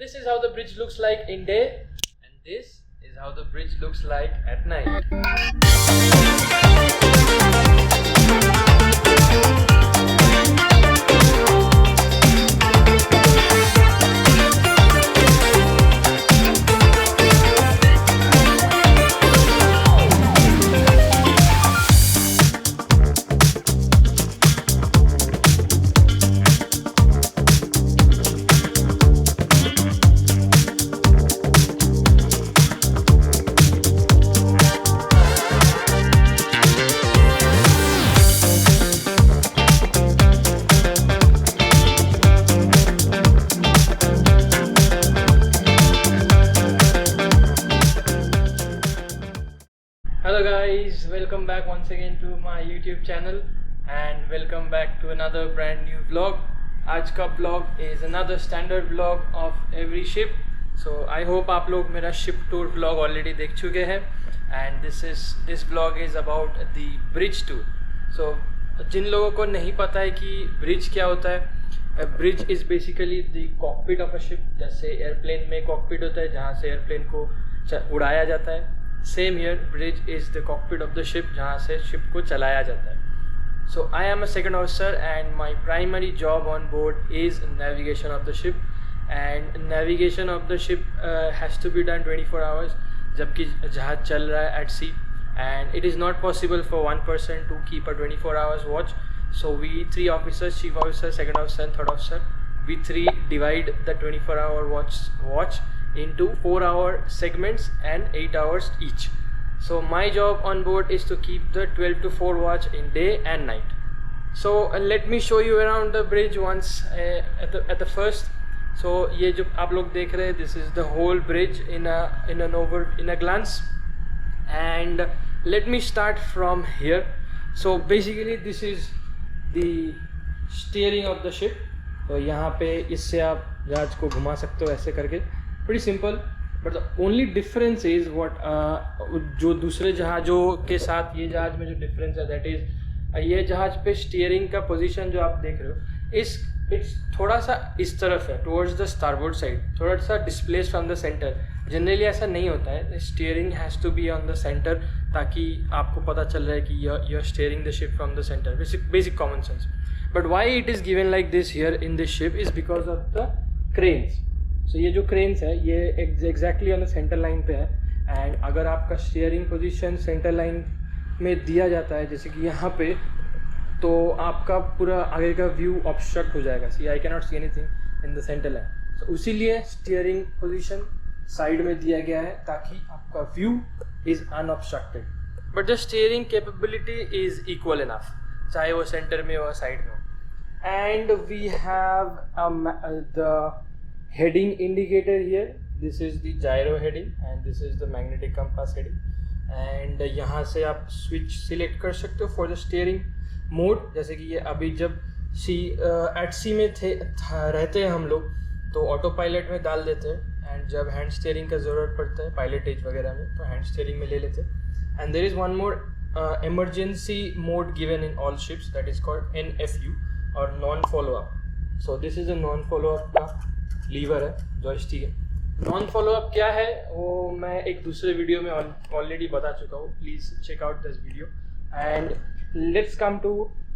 This is how the bridge looks like in day, and this is how the bridge looks like at night. Hello guys, welcome back once again to my YouTube channel and welcome back to another brand new vlog. आज का vlog is another standard vlog of every ship. So I hope आप लोग मेरा ship tour vlog already देख चुके हैं and this vlog is about the bridge tour. So जिन लोगों को नहीं पता है कि bridge क्या होता है, a bridge is basically the cockpit of a ship. जैसे airplane में cockpit होता है जहाँ से airplane को उड़ाया जाता है, same here bridge is the cockpit of the ship जहाँ से शिप को चलाया जाता है. So I am a second officer and my primary job on board is navigation of the ship and navigation of the ship has to be done 24 hours जबकि जहाज चल रहा है at sea and it is not possible for one person to keep a 24 hours watch. So we 3 officers, chief officer, second officer and third officer, we 3 divide the 24-hour watch into 4-hour segments and 8 hours each. So my job on board is to keep the 12 to 4 watch in day and night. So let me show you around the bridge once at the first. So ये जो आप लोग देख रहे हैं, this is the whole bridge in a glance. And let me start from here. So basically this is the steering of the ship. तो यहाँ पे इससे आप जहाज को घुमा सकते हो ऐसे करके, pretty simple. But the only difference is what जो दूसरे जहाज़ों के साथ ये जहाज़ में जो डिफरेंस है दैट इज़ ये जहाज़ पे स्टीयरिंग का पोजीशन जो आप देख रहे हो इट्स थोड़ा सा इस तरफ है टुवर्ड्स द स्टारबोर्ड साइड, थोड़ा सा displace from the centre. Generally ऐसा नहीं होता है, steering has to be on the centre ताकि आपको पता चल रहा है कि you are steering the ship from the centre. Basic common sense. But why it is given like this here in this ship is because of the cranes. So ये जो cranes है ये exactly on the center line पे है and अगर आपका steering position center line में दिया जाता है जैसे कि यहाँ पे, तो आपका पूरा आगे का view obstruct हो जाएगा. See, I cannot see anything in the center line. So उसीलिए steering position side में दिया गया है ताकि आपका view is unobstructed. But the steering capability is equal enough, चाहे वो सेंटर में हो साइड में हो. And we have the heading indicator here. This is the gyro heading and this is the magnetic compass heading. And यहाँ से आप switch select कर सकते हो for the steering mode. जैसे कि ये अभी जब at sea में रहते हैं हम लोग तो ऑटो पायलट में डाल देते हैं and जब हैंड स्टीयरिंग का ज़रूरत पड़ता है पायलटेज वगैरह में तो हैंड स्टीयरिंग में ले लेते हैं. And there is one more emergency mode given in all ships that is called NFU or non follow up. So this is a non follow up का लीवर है, जॉयस्टिक है. नॉन फॉलो अप क्या है वो मैं एक दूसरे video में ऑलरेडी बता चुका हूँ. Please check out this video. And let's come to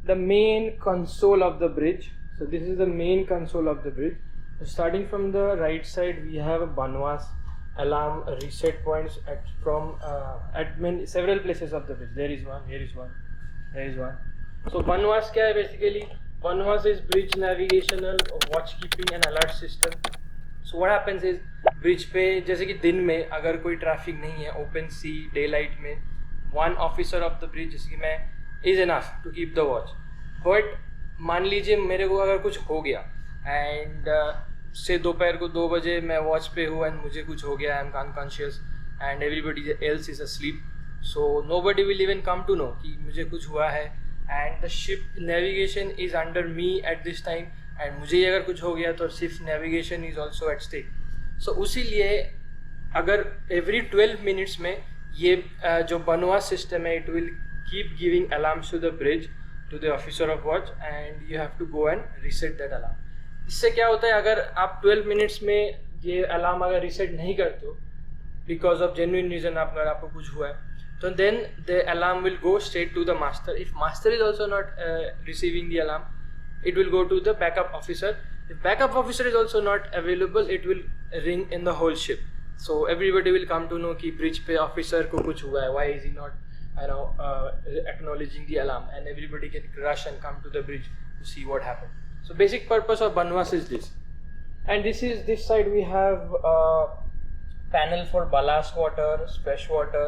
the main console of the bridge. So this is the main console of the bridge. Starting from the right side we have a BNWAS alarm reset points at several places of the bridge. There is one, here is one, there is one. So banwas क्या है basically? Banwas is bridge navigational watch keeping and alert system. So what happens is bridge पे जैसे कि दिन में अगर कोई traffic नहीं है open sea daylight में one officer of the bridge जैसे कि मैं is enough to keep the watch. But मान लीजिए मेरे को अगर कुछ हो गया and से दोपहर को 2 बजे मैं वॉच पे हूँ एंड मुझे कुछ हो गया, I am unconscious and everybody else is asleep, so nobody will even come to know कि मुझे कुछ हुआ है and the ship navigation is under me at this time and मुझे अगर कुछ हो गया तो ship navigation is also at stake. So उसीलिए अगर एवरी 12 मिनट्स में ये जो बनवास सिस्टम है it will keep giving alarms to the bridge to the officer of watch and you have to go and reset that alarm. इससे क्या होता है अगर आप 12 मिनट्स में ये अलार्म अगर रीसेट नहीं करते हो बिकॉज ऑफ जेन्युइन रीजन, अगर आपको कुछ हुआ है, तो then the alarm will go straight to the master. If master is also not receiving the alarm, it will go to the backup officer. If backup officer is also not available, it will ring in the whole ship. So everybody will come to know कि bridge पे officer को कुछ हुआ है. Why is he not acknowledging the alarm? And everybody can rush and come to the bridge to see what happened. So basic purpose of Banwas is this. And this side we have panel for ballast water, fresh water,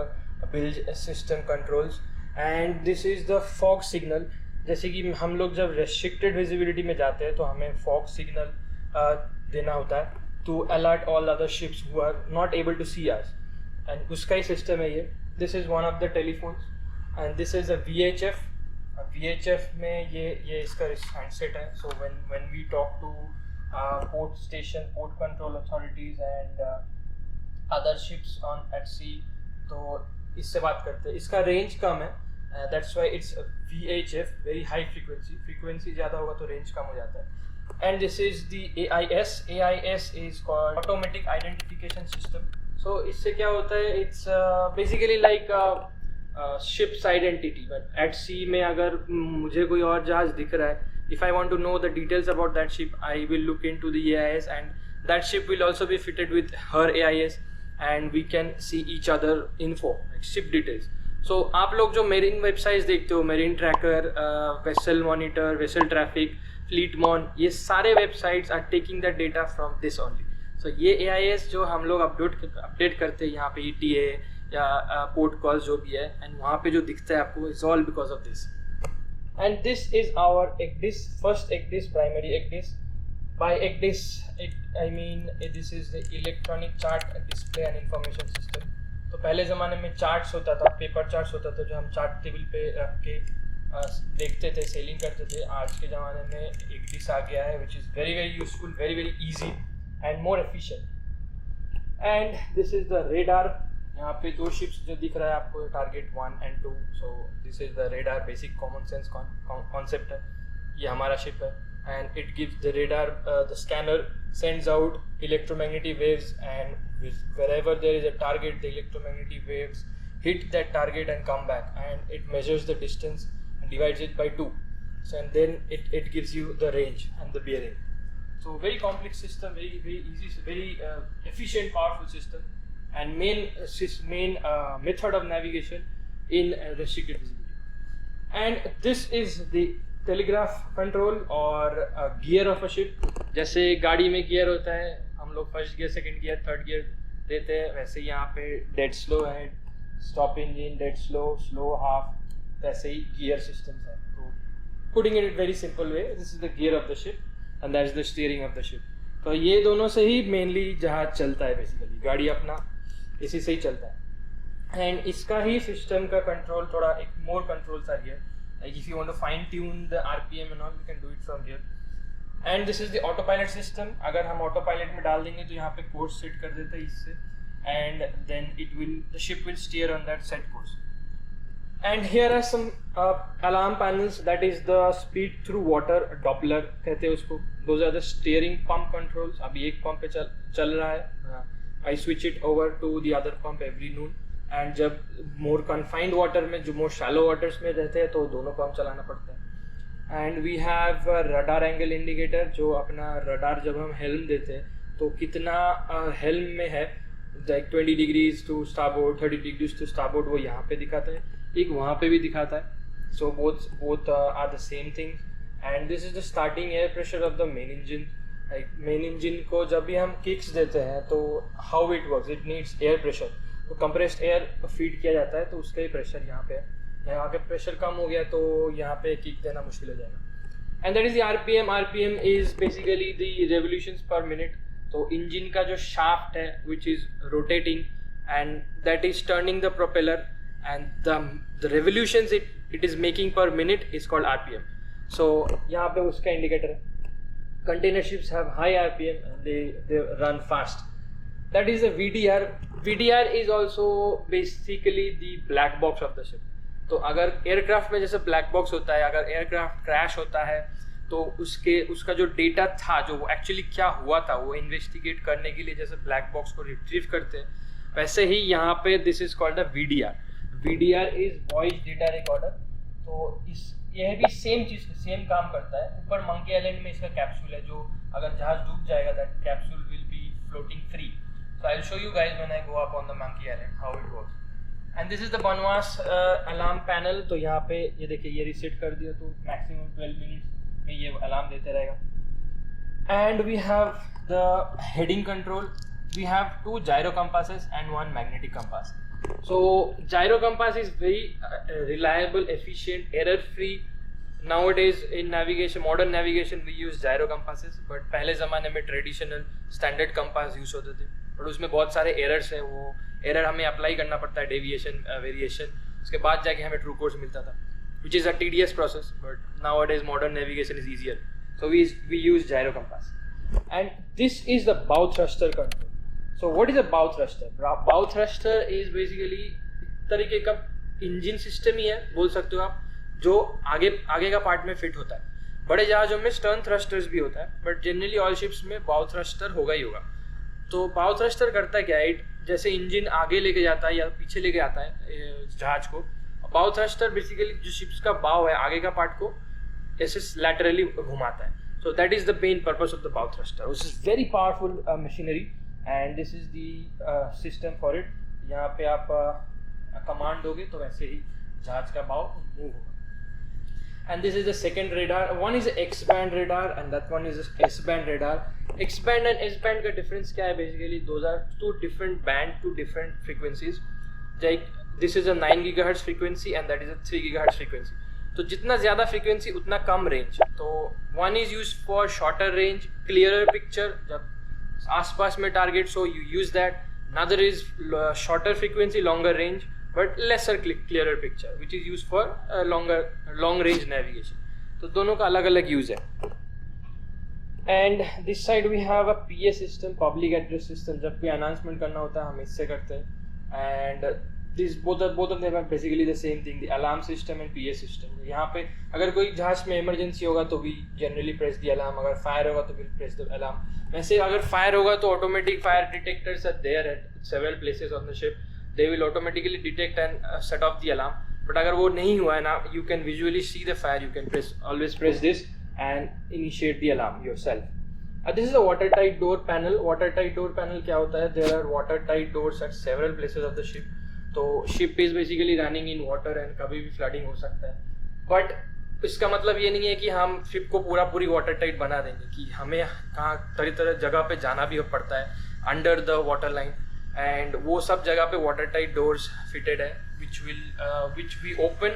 bilge system controls, and this is the fog signal. जैसे कि हम लोग जब restricted visibility में जाते हैं तो हमें फॉग सिग्नल देना होता है to alert all other ships who are not able to see us, and उसका ही सिस्टम है ये. This is one of the telephones and this is a VHF. VHF में ये इसका हैंडसेट है. So when we talk to port station, port control authorities and other ships on at sea, तो इससे बात करते हैं. इसका रेंज कम है, that's why it's a VHF, very high frequency ज़्यादा होगा तो रेंज कम हो जाता है. And this is the AIS is called automatic identification system. So इससे क्या होता है, it's basically like ship's identity, but at sea में अगर मुझे कोई और जहाज दिख रहा है, if I want to know the details about that ship, I will look into the AIS, and that ship will also be fitted with her AIS, and we can see each other info, like ship details. So आप लोग जो marine websites देखते हो, marine tracker, vessel monitor, vessel traffic, fleet mon, ये सारे websites are taking the data from this only. So ये AIS जो हम लोग अपडेट करते हैं यहाँ पे ETA या पोर्ट कॉल्स जो भी है, एंड वहाँ पे जो दिखता है आपको, is all because of this. And this is our ECDIS, first ECDIS, primary ECDIS. By ECDIS I mean this is the electronic chart display and information system. तो पहले ज़माने में चार्ट्स होता था, पेपर चार्ट्स होता था, जो हम चार्ट टेबल पे रख के देखते थे, सेलिंग करते थे. आज के ज़माने में ECDIS आ गया है, which is very very useful, very very easy and more efficient. And this is the radar. यहाँ पे दो शिप्स जो दिख रहा है आपको, target 1 and 2. So this is the radar. Basic common sense concept है. ये हमारा शिप है, and it gives the radar, the scanner sends out electromagnetic waves, and wherever there is a target, the electromagnetic waves hit that target and come back, and it measures the distance and divides it by 2. So and then it gives you the range and the bearing. So very complex system, very very easy, very efficient, powerful system, and main method of navigation in restricted visibility. And this is the telegraph control और gear of a ship. जैसे गाड़ी में gear होता है, हम लोग first gear, second gear, third gear देते हैं, वैसे यहाँ पे डेड स्लो है, stop engine, dead slow, slow half, वैसे ही गियर सिस्टम्स है. तो putting it very simple way, this is the gear of the ship and that is the steering of the ship. तो ये दोनों से ही मेनली जहाज चलता है. बेसिकली गाड़ी अपना इसी से ही चलता है, एंड इसका ही सिस्टम का कंट्रोल थोड़ा एक मोर कंट्रोल सा है. Like if you want to fine tune the RPM and all, you can do it from here. And this is the autopilot system. अगर हम autopilot में डाल देंगे तो यहाँ पे course set कर देता है इससे, and then the ship will steer on that set course. And here are some alarm panels. That is the speed through water, Doppler कहते हैं उसको. Those are the steering pump controls. अभी एक pump पे चल रहा है. I switch it over to the other pump every noon. And जब मोर कन्फाइंड वाटर में, जो मोर शैलो वाटर्स में रहते हैं, तो दोनों पंप चलाना पड़ता है. And we have rudder angle indicator, जो अपना रडार जब हम हेल्म देते हैं तो कितना हेल्म में है, like 20 degrees to starboard, 30 degrees to starboard, वो यहाँ पे दिखाता है, एक वहाँ पे भी दिखाता है. So both are the same thing. And this is the starting air pressure of the main engine. Like main engine को जब भी हम किक्स देते हैं तो how it works, it needs air pressure. तो कंप्रेस्ड एयर फीड किया जाता है, तो उसका ही प्रेशर यहाँ पे है. यहाँ पे प्रेशर कम हो गया तो यहाँ पे किक देना मुश्किल हो जाएगा. And that is the RPM. RPM is basically the revolutions पर मिनट. तो इंजन का जो शाफ्ट है which is rotating, and that is turning the propeller, and the revolutions it is making पर मिनट इज कॉल्ड RPM. सो यहाँ पे उसका indicator है. Container ships have high RPM and they run fast. That is the VDR. VDR is also basically the black box of the ship. तो अगर aircraft में जैसे black box होता है, अगर एयरक्राफ्ट क्रैश होता है तो उसका जो डेटा था, जो वो एक्चुअली क्या हुआ था, वो इन्वेस्टिगेट करने के लिए जैसे ब्लैक बॉक्स को रिट्रीव करते हैं, वैसे ही यहाँ पे this is called a VDR is voice data recorder. तो यह भी सेम काम करता है। ऊपर मंकी आइलैंड में इसका कैप्सूल है, जो अगर जहाज डूब जाएगा that capsule will be floating free. So I will show you guys when I go up on the monkey island how it works. And this is the बनवास अलार्म पैनल। तो यहाँ पे ये देखिए, ये रीसेट कर दिया तो मैक्सिमम 12 मिनट्स में ये अलार्म देते रहेगा। And we have the heading control, we have 2 gyro compasses and 1 magnetic compass. So gyro compass is very reliable, efficient, error free. Nowadays in navigation, modern navigation we use gyro compasses, but पहले ज़माने में traditional standard compass use होते थे, but उसमें बहुत सारे errors हैं। वो error हमें apply करना पड़ता है, deviation, variation, उसके बाद जाके हमें true course मिलता था, which is a tedious process, but nowadays modern navigation is easier, so we use gyro compass. And this is the bow thruster control. So what is a bow thruster? Bow thruster is basically एक तरीके का engine system ही है, बोल सकते हो आप, जो आगे का पार्ट में फिट होता है। बड़े जहाज़ों में स्टर्न थ्रस्टर्स भी होता है, बट जनरली ऑल शिप्स में बाउ थ्रस्टर होगा ही होगा। तो बाउ थ्रस्टर करता है क्या है, जैसे इंजन आगे लेके जाता है या पीछे लेके आता है जहाज को, बाउ थ्रस्टर बेसिकली जो शिप्स का बाव है, आगे का पार्ट को ऐसे लैटरली घुमाता है। So that is the main purpose of the bow thruster, which is very powerful machinery and this is the system for it. यहाँ पे आप कमांड दोगे तो वैसे ही जहाज का बाव मूव होगा। And this is the second radar. One is X band radar and that one is S band radar. X band and S band का difference क्या है? Basically those are two different band, two different frequencies. Like this is a 9 GHz frequency and that is a 3 GHz frequency. तो जितना ज़्यादा frequency उतना कम range. तो one is used for shorter range, clearer picture. जब आसपास में target so you use that. Another is shorter frequency, longer range, but lesser clearer picture, which is used for long range navigation. तो दोनों का अलग अलग use है। And this side we have a PA system, public address system. जब कोई announcement करना होता है हम इससे करते हैं। And this both of them are basically the same thing, the alarm system and PA system. यहाँ पे अगर कोई जहाज में इमरजेंसी होगा तो we generally press the alarm, अगर फायर होगा तो we'll press the alarm. वैसे अगर फायर होगा तो automatic fire detectors are there at several places on the ship. They will automatically detect and set off the alarm. But अगर वो नहीं हुआ है ना, you can visually see the fire. You can always press this and initiate the alarm yourself. This is a watertight door panel. Watertight door panel क्या होता है? There are watertight doors at several places of the ship. तो ship is basically running in water and कभी भी flooding हो सकता है. But इसका मतलब ये नहीं है कि हम ship को पूरी watertight बना देंगे, कि हमें कहाँ तरह जगह पे जाना भी पड़ता है under the water line. And वो सब जगह पे watertight doors fitted है, which we open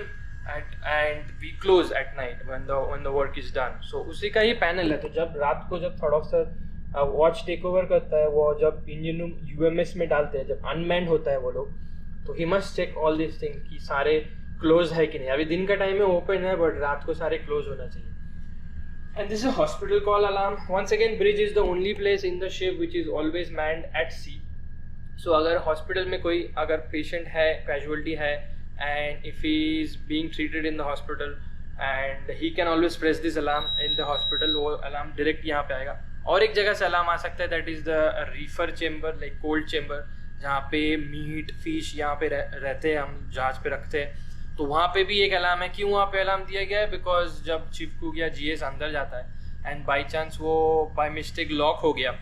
and we close at night when the work is done. So उसी का ही पैनल है। तो जब रात को जब थोड़ा सा वॉच टेक ओवर करता है, वो जब इंजन रूम UMS में डालते हैं, जब अनमैन्ड होता है वो लोग, तो he must check all this thing कि सारे क्लोज है कि नहीं। अभी दिन का टाइम में ओपन है, बट रात को सारे क्लोज होना चाहिए। And this is hospital call alarm. Once again, bridge is the only place in the ship which is always manned at sea. So अगर हॉस्पिटल में कोई अगर पेशेंट है, कैजुअलिटी है, and if he is being treated in the hospital and he can always press this alarm in the hospital, वो alarm direct यहाँ पे आएगा। और एक जगह से अलार्म आ सकता है, that is the Reifer chamber, like cold chamber, जहाँ पे मीट फिश यहाँ पे रहते हैं, हम जहाज पे रखते हैं। तो वहाँ पे भी एक अलार्म है। क्यों वहाँ पे अलार्म दिया गया है? बिकॉज जब चीफ कुक या GS अंदर जाता है एंड बाई चांस वो बाय मिस्टेक लॉक हो गया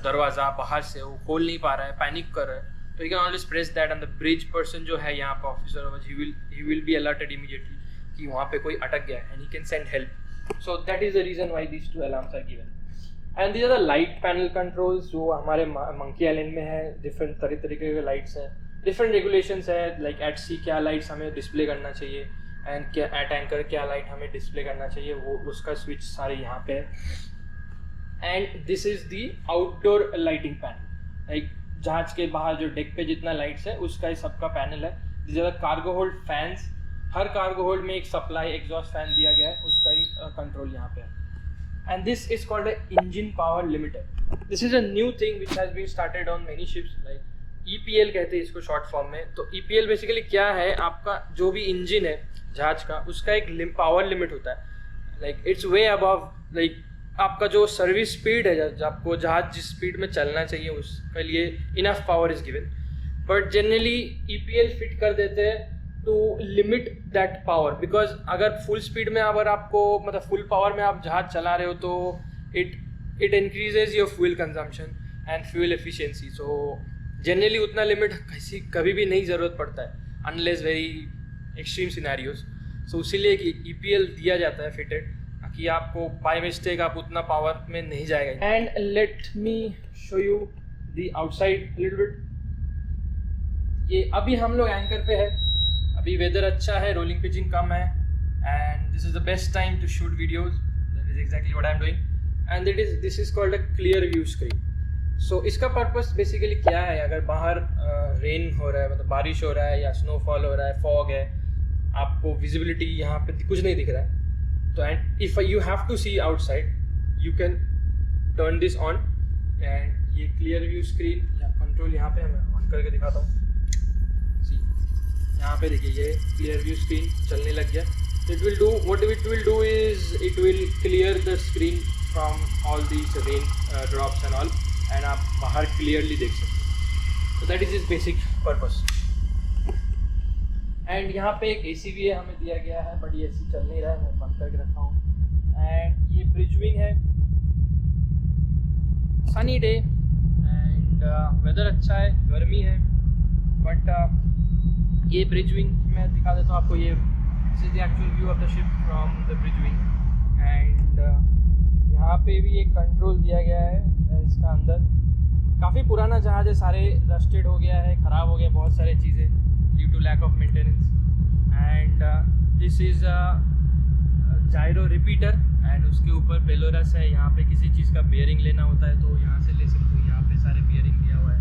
दरवाज़ा बाहर से, वो खोल नहीं पा रहा है, पैनिक कर रहा है, तो you can always press that and the bridge person जो है यहाँ पे officer, he will be alerted immediately कि वहाँ पे कोई अटक गया है and he can send help. So that is the reason why these two alarms are given. And these are the light panel controls जो हमारे मंकी आइलैंड में है। डिफरेंट तरीके के लाइट्स हैं, डिफरेंट रेगुलेशंस है, लाइक एट सी क्या lights हमें डिस्प्ले करना चाहिए एंड क्या एट एंकर क्या लाइट हमें डिस्प्ले करना चाहिए, वो उसका स्विच सारे यहाँ पे है। And this is the outdoor lighting panel, like जहाज के बाहर जो डेक पे जितना लाइट्स है उसका ही सबका पैनल है। This are the cargo hold fans. हर कार्गो होल्ड में एक सप्लाई एग्जॉस्ट फैन दिया गया है, उसका ही कंट्रोल यहाँ पे है। And this is called a engine power limiter. This is a new thing which has been started on many ships, like EPL कहते हैं इसको शॉर्ट फॉर्म में। तो EPL बेसिकली क्या है? आपका जो भी इंजन है जहाज का, उसका एक पावर लिमिट होता है। Like it's way above like आपका जो सर्विस स्पीड है, आपको जहाज जिस स्पीड में चलना चाहिए उसके लिए enough power is given, but generally EPL fit कर देते हैं to limit that power, because अगर फुल स्पीड में अगर आपको मतलब फुल पावर में आप जहाज चला रहे हो तो it increases your fuel consumption and fuel efficiency. So generally उतना लिमिट कभी भी नहीं ज़रूरत पड़ता है अनलेस वेरी एक्सट्रीम सिनेरियोज। सो इसीलिए कि EPL दिया जाता है फिटेड, कि आपको बाय मिस्टेक आप उतना पावर में नहीं जाएगा। And let me show you the outside little bit. ये अभी हम लोग एंकर पे है, अभी वेदर अच्छा है, रोलिंग पिचिंग कम है, and this is the best time to shoot videos. That is exactly what I am doing, and this is called a clear view screen. So इसका पर्पस बेसिकली क्या है, अगर बाहर रेन हो रहा है, मतलब बारिश हो रहा है या स्नोफॉल हो रहा है, फॉग है, आपको विजिबिलिटी यहाँ पे कुछ नहीं दिख रहा है, तो and if you have to see outside you can turn this on, and ये क्लियर व्यू स्क्रीन या कंट्रोल यहाँ पे मैं ऑन करके दिखाता हूँ। सी यहाँ पे देखिए ये क्लियर व्यू स्क्रीन चलने लग गया। It will do what it will do is it will clear the screen from all these rain drops and all, and आप बाहर क्लियरली देख सकते हो। तो that is is basic purpose. And यहाँ पे एक AC भी है, हमें दिया गया है, बट ये AC चल नहीं रहा है, मैं बंद करके रखा हूँ। एंड ये ब्रिज विंग है, सनी डे एंड वेदर अच्छा है, गर्मी है, बट ये ब्रिज विंग मैं दिखा देता हूँ आपको। ये this is the actual view of the ship from the bridge wing. And यहाँ पे भी एक कंट्रोल दिया गया है इसका अंदर। काफ़ी पुराना जहाज है, सारे रस्टेड हो गया है, ख़राब हो गया बहुत सारी चीज़ें due to lack of maintenance. And this is gyro repeater, and उसके ऊपर पेलोरस है। यहाँ पे किसी चीज़ का बियरिंग लेना होता है तो यहाँ से ले सकते हो, यहाँ पे सारे बियरिंग दिया हुआ है,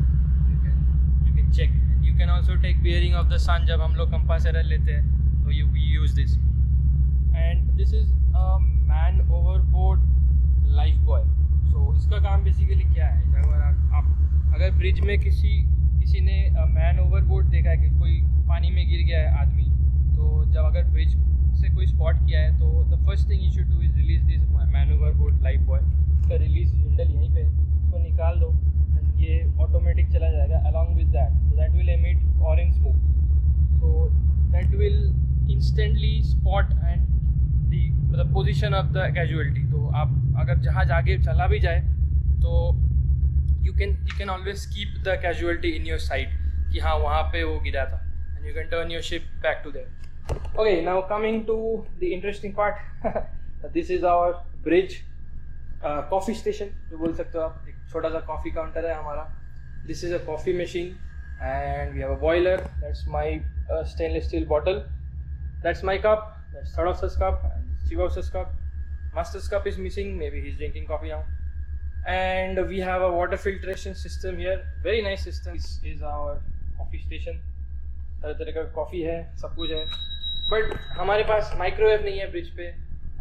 you can check. And you can also take bearing of the sun, जब हम लोग कंपास एरर लेते हैं तो we use this. And this is a man overboard life buoy. So इसका काम बेसिकली क्या है, जब आप अगर ब्रिज में किसी ने मैन ओवरबोर्ड देखा है कि कोई पानी में गिर गया है आदमी, तो जब अगर ब्रिज से कोई स्पॉट किया है तो the first thing you should do is release this man overboard life buoy. इसका रिलीज हैंडल यहीं पे, इसको निकाल दो, ये ऑटोमेटिक चला जाएगा along with that will emit orange smoke, तो that will instantly spot and the position of the casualty. तो आप अगर जहाज आगे चला भी जाए तो you can always keep the casualty in your sight कि हाँ वहाँ पे वो गिरा था, and you can turn your ship back to there. Okay, now coming to the interesting part. This is our bridge coffee station जो बोल सकते हो आप, एक छोटा सा कॉफ़ी काउंटर है हमारा। This is a coffee machine and we have a boiler. That's my stainless steel bottle. That's my cup. That's Sadov's cup and Chivov's cup. Master's cup is missing. Maybe he's drinking coffee now. And we have a water filtration system here, very nice system. This is our coffee station, तरह तरह का coffee है, सब कुछ है, but हमारे पास microwave नहीं है ब्रिज पे।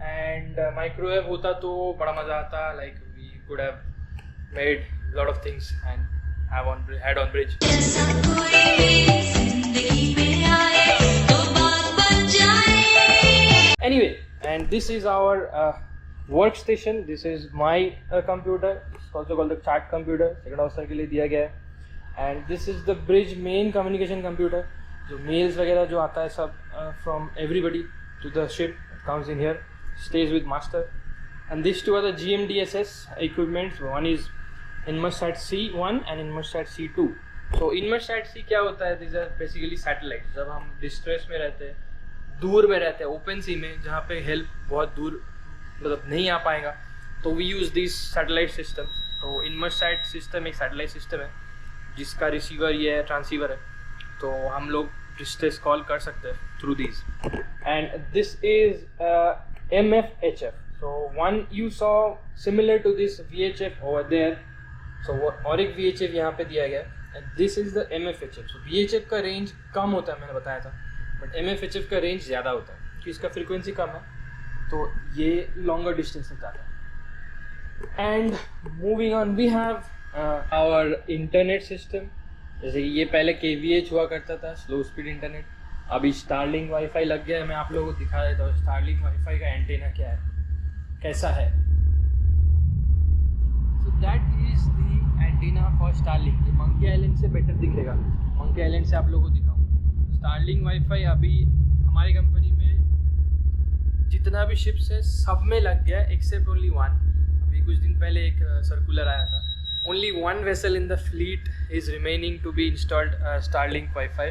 एंड माइक्रोवेव होता तो बड़ा मज़ा आता, like we could have made lot of things and had on bridge. Anyway, and this is our workstation. This is my computer. It's also called the chat computer. Second officer के लिए दिया गया है। And this is the bridge main communication computer. जो mails वगैरह जो आता है सब from everybody to the ship comes in here, stays with master. And these two are the GMDSS equipments. One is Inmarsat C1 and Inmarsat C2. So Inmarsat C क्या होता है? These are basically satellites. जब हम distress में रहते हैं, दूर में रहते हैं, ओपन सी में, जहाँ पे हेल्प बहुत दूर मतलब नहीं आ पाएगा, तो we use this satellite system. तो इनमरसैट सिस्टम एक सैटेलाइट सिस्टम है जिसका रिसीवर ये है, ट्रांसीवर है, तो हम लोग डिस्टेंस कॉल कर सकते हैं through this. And this is MFHF। So one you saw similar to this VHF over there, so और एक VHF यहाँ पे दिया गया है, and this is the MFHF। So VHF का रेंज कम होता है, मैंने बताया था, बट MFHF का रेंज ज़्यादा होता है क्योंकि इसका फ्रीक्वेंसी कम है, तो ये लॉन्गर डिस्टेंस तक जाता है। And moving on, we have our internet system. जैसे कि ये पहले KVH हुआ करता था, स्लो स्पीड इंटरनेट। अभी स्टारलिंक वाईफाई लग गया है, मैं आप लोगों को दिखा देता हूँ स्टारलिंक वाईफाई का एंटेना क्या है। कैसा है। So that is the antenna for Starlink. ये मंकी आइलैंड से बेटर दिखेगा, मंकी आइलैंड से आप लोगों को दिखाऊँ। स्टारलिंक वाईफाई अभी हमारी कंपनी में जितना भी शिप्स है सब में लग गया एक्सेप्ट ओनली वन। अभी कुछ दिन पहले एक सर्कुलर आया था, only one vessel in the fleet is remaining to be installed Starlink Wi-Fi,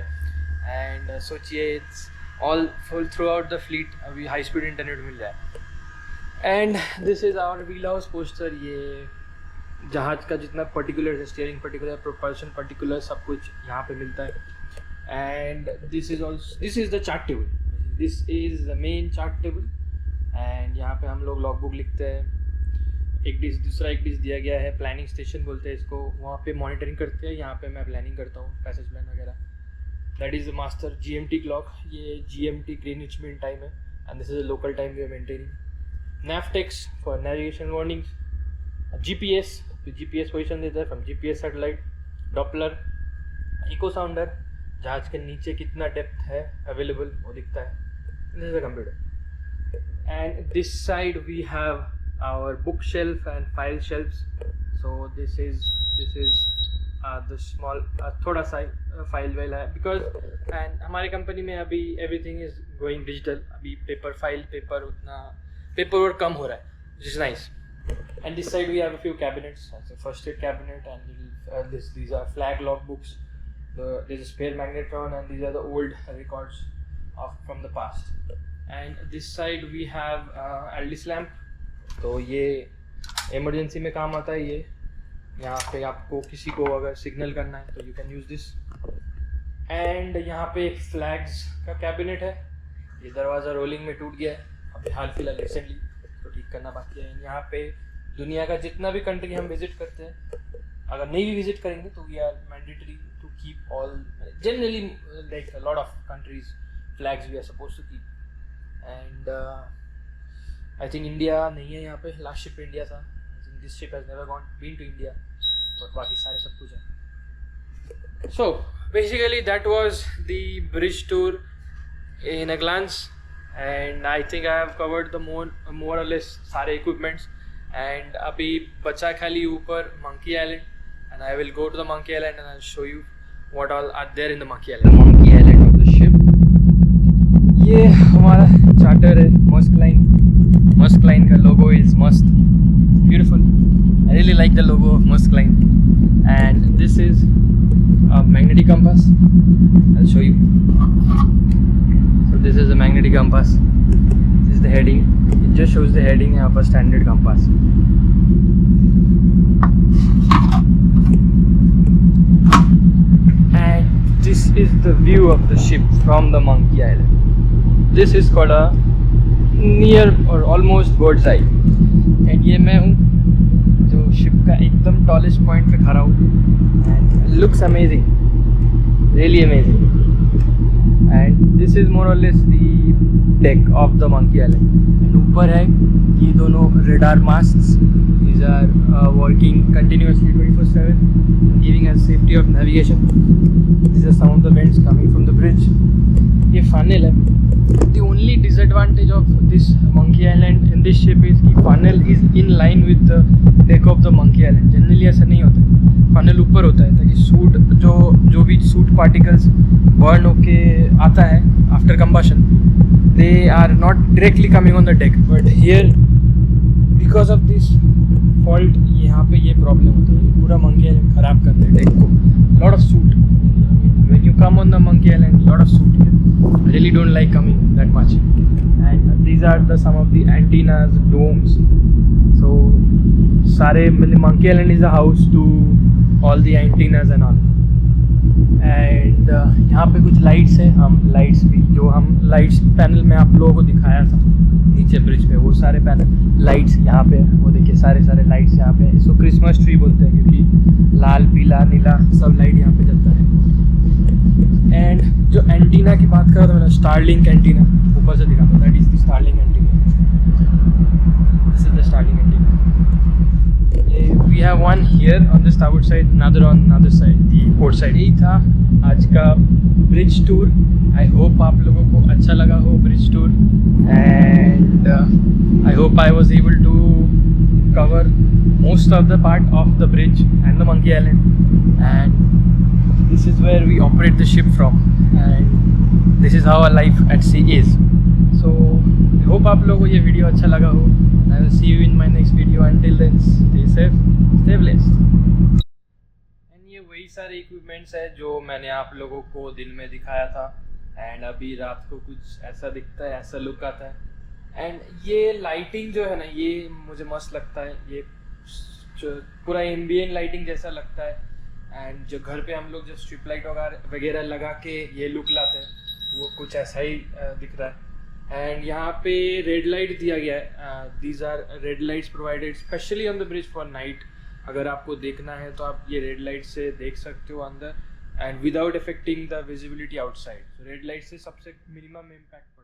and सोचिए it's all full throughout the fleet अभी high speed internet मिल जाए। and this is our wheelhouse poster। ये जहाज का जितना particulars है, steering particular, propulsion particular, सब कुछ यहाँ पे मिलता है। and this is the chart table, this is the main chart table, and यहाँ पे हम लोग logbook लिखते हैं। एक डिश दूसरा एक डिश दिया गया है, प्लानिंग स्टेशन बोलते हैं इसको, वहाँ पे मॉनिटरिंग करते हैं। यहाँ पे मैं प्लानिंग करता हूँ, पैसेज प्लान वगैरह। That is the master GMT clock, ये GMT ग्रीनिच मीन टाइम है, and this is the local time we are maintaining. Navtex for navigation warnings, GPS तो GPS पोजिशन देता है from GPS satellite, doppler, echo sounder, जहाज के नीचे कितना depth है अवेलेबल वो दिखता है। This is a computer, and this side we have our bookshelf and file shelves. So this is the small थोड़ा सा फाइल वेल है, because and हमारी कंपनी में अभी everything is going digital। अभी पेपर उतना पेपर वर्क कम हो रहा है, which is nice। and this side we have a few cabinets, so first aid cabinet, and these are flag log books, there's a spare magnetron, and these are the old records from the past। and this side we have Aldis lamp, तो ये emergency में काम आता है। ये यहाँ पे आपको किसी को अगर सिग्नल करना है तो you can use this. And यहाँ पे एक फ्लैग्स का कैबिनेट है। ये दरवाज़ा रोलिंग में टूट गया है अभी हाल फिलहाल रिसेंटली, तो ठीक करना बाकी है। यहाँ पे दुनिया का जितना भी कंट्री हम विजिट करते हैं, अगर नहीं भी विजिट करेंगे तो we are mandatory to keep all, generally like a lot of countries flags we are suppose to keep. And I think India नहीं है यहाँ पे, लास्ट शिप इंडिया था। I think this ship has never been to India, but बाकी सारे सब कुछ है। So basically that was the bridge tour in a glance, and I think I have covered the more और less सारे equipments. And अभी बचा खाली ऊपर monkey island, and I will go to the monkey island and I will show you what all are there in the monkey island. Monkey island of the ship, ये हमारा charter है Maersk line. Musk Line का logo is must, beautiful। I really like the logo of Musk Line। And this is a magnetic compass, I'll show you। So this is a magnetic compass, this is the heading, it just shows the heading of a standard compass। And this is the view of the ship from the Monkey Island। This is called a near और almost birds I, and ये मैं हूँ जो ship का एकदम tallest point पे खड़ा हूँ, and looks amazing, really amazing. And this is more और less the deck of the monkey island. And ऊपर है ये दोनों radar masts, these are working continuously 24/7, giving us safety of navigation. This are some of the vents coming from the bridge. ये funnel है। The only disadvantage of this Monkey Island in this ship is कि funnel is in line with the deck of the Monkey Island। Generally ऐसा नहीं होता है, funnel ऊपर होता है ताकि सूट जो भी सूट particles burn होके आता है after combustion, they are not directly coming on the deck। But here because of this fault यहाँ पे ये problem होती है, पूरा Monkey Island खराब करते हैं deck को। Lot of soot, when you come on the Monkey Island, lot of soot here। I really don't like coming that much। And these are some of the antennas, domes। So सारे Monkey Island is a house to all the antennas and all। And यहाँ पे कुछ lights है, हम lights भी जो हम lights panel में आप लोगों को दिखाया था नीचे ब्रिज पे, वो सारे पैनल लाइट्स यहाँ पे, वो देखिए सारे लाइट्स यहाँ पे। इसको क्रिसमस ट्री बोलते हैं क्योंकि लाल पीला नीला सब लाइट यहाँ पे जलता है। एंड जो एंटीना की बात कर रहा था मैंने, स्टारलिंक एंटीना, ऊपर से दिखा था, that is the Starlink antenna. This is the Starlink antenna. We have one here on the starboard side, another on another side, the port side. यही था आज का ब्रिज टूर। आई होप आप लोगों को अच्छा लगा हो bridge tour, and I hope I was able to cover most of the part of the bridge and the Monkey Island, and this is where we operate the ship from, and this is how our life at sea is. So I hope आप लोगों को ये video अच्छा लगा हो. I will see you in my next video. Until then, stay safe, stay blessed. And ये वही सारे इक्विपमेंट्स है जो मैंने आप लोगों को दिन में दिखाया था, एंड अभी रात को कुछ ऐसा दिखता है, ऐसा लुक आता है. एंड ये लाइटिंग जो है ना, ये मुझे मस्त लगता है. ये जो पूरा एम्बियंट लाइटिंग जैसा लगता है, एंड जो घर पे हम लोग जो स्ट्रिप लाइट वगैरह लगा के ये लुक लाते हैं वो कुछ ऐसा ही दिख रहा है. एंड यहाँ पे रेड लाइट दिया गया है. These are red lights provided specially on the bridge for night. अगर आपको देखना है तो आप ये रेड लाइट से देख सकते हो अंदर, and without affecting the visibility outside. Red light से सबसे मिनिमम इम्पैक्ट